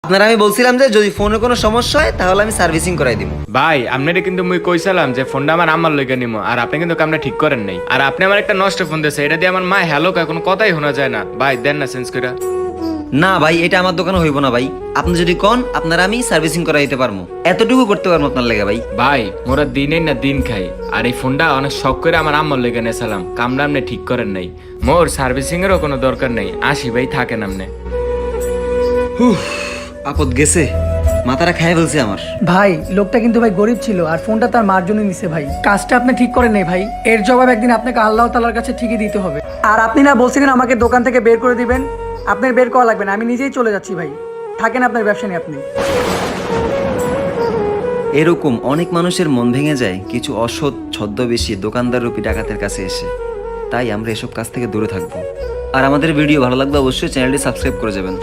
আপনারা আমি বলছিলাম যে যদি ফোনে কোনো সমস্যা হয় তাহলে আমি সার্ভিসিং করাই দিব। ভাই আপনারে কিন্তু মুই কইছিলাম যে ফোনটা আমার আম্মার লইগে নিমো, আর আপনি কিন্তু কামটা ঠিক করেন নাই। আর আপনি আমার একটা নষ্ট ফোন দিয়েছে, এটা দিয়ে আমার মা হ্যালো কয়, কোনো কথাই শোনা যায় না। ভাই দেন না চেঞ্জ করে। না ভাই, এটা আমার দোকানে হইব না ভাই। আপনি যদি কোন আপনারা আমি সার্ভিসিং করাই দিতে পারবো, এতটুকু করতে পারবো আপনার লেগে ভাই। ভাই মোরা দিনেই না দিন খাই, আর এই ফোনটা অনেক শখ করে আমার আম্মার লইগে নিয়েছিলাম, কামটা আপনি ঠিক করেন নাই। মোর সার্ভিসিং এরও কোনো দরকার নেই, আসি ভাই থাকেন আপনি। আপদ গেছে, মাথাটা খাই ফেলছে আমার। ভাই লোকটা কিন্তু ভাই গরিব ছিল আর ফোনটা তার মার জন্য নিছে ভাই। কাজটা আপনি ঠিক করেন নাই ভাই, এর জবাব একদিন আপনাকে আল্লাহ তাআলার কাছে ঠিকই দিতে হবে। আর আপনি না বলছিলেন আমাকে দোকান থেকে বের করে দিবেন, আপনার বের করা লাগবে না, আমি নিজেই চলে যাচ্ছি ভাই। থাকেন আপনার ব্যবসা নিয়ে আপনি। এরকম অনেক মানুষের মন ভেঙে যায় কিছু অসৎ ছদ্মবেশী দোকানদার রূপী ডাকাতের কাছে এসে। তাই আমরা এসব কাজ থেকে দূরে থাকবো। আর আমাদের ভিডিও ভালো লাগলে অবশ্যই চ্যানেলটি সাবস্ক্রাইব করে যাবেন।